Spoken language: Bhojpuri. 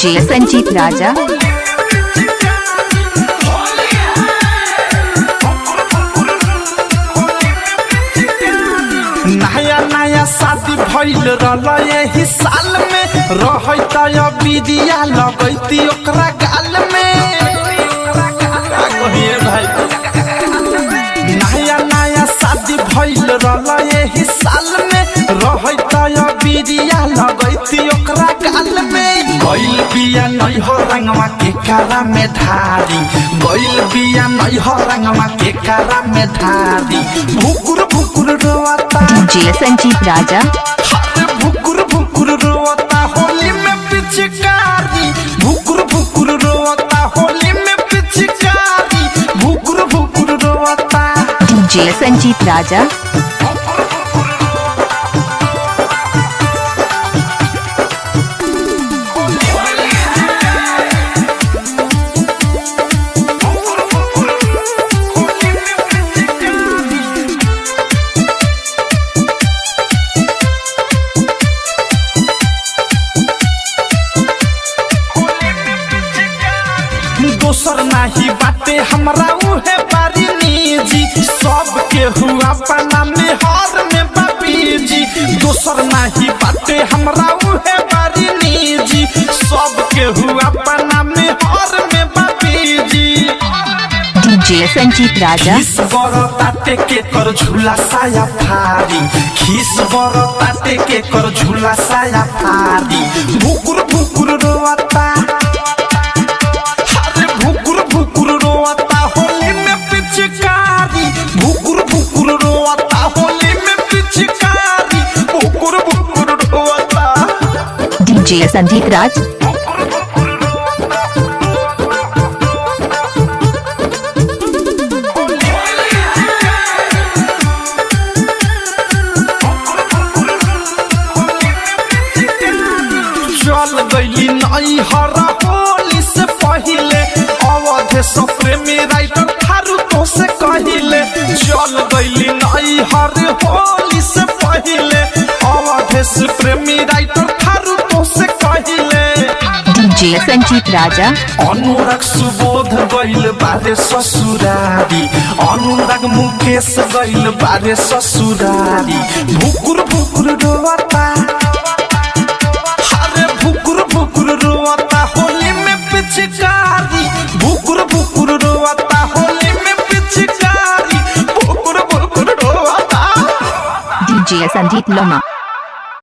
डीजे संजीत राजा। नया नया शादी भइल रहला यही साल में रहता बिदिया लगैती ओकरा गाल में। भाई नया नया शादी भइल रहला यही साल में रहता बिदिया लगैती ओकरा गाल में। गइल बिया नहीं हो रंगवा के कारा में धारी, गइल बिया नहीं हो रंगवा के कारा में धारी। भुकुर भुकुर रोता डीजे संजीत राजा। भुकुर भुकुर रोता होली में पिचकारी, भुकुर भुकुर रोता होली में पिचकारी, भुकुर भुकुर रोता। डीजे संजीत राजा। दोसर नाही बाटे हमरा उहे बारी निजी, सबके हुआ पना में हार में बापी जी। दोसर नाही बाटे हमरा उहे बारी निजी, सबके हुआ पना में हार में बापी जी। डीजे संजीत राजा। खीस बरताटे के कर झूला साया फारी, खीस बरताटे के कर झूला साया फारी। भुकुर भुकुर रोता, भुकुर भुकुर रोता होली में पिचकारी, भुकुर भुकुर रोता होली में पिचकारी, भुकुर भुकुर रोता। डीजे संजीत राज। चल गइली नई हरा होली से पहिले, अवधे सब प्रेमी राइटर थारू तो से कहिले। चल गइली नई हर होली से पहिले, अवधे से प्रेमी राइटर थारू तो से कहिले। डीजे संजीत राजा। अनुराग सुबोध गइल बारे ससुरारी, अनुराग मुकेश गइल बारे ससुरारी। भुकुर भुकुर रोता, भुकुर भुकुर रोता होली में पिचकारी, भुकुर भुकुर रोता होली में पिचकारी, भुकुर भुकुर रोता। डीजे संजीत लोमा।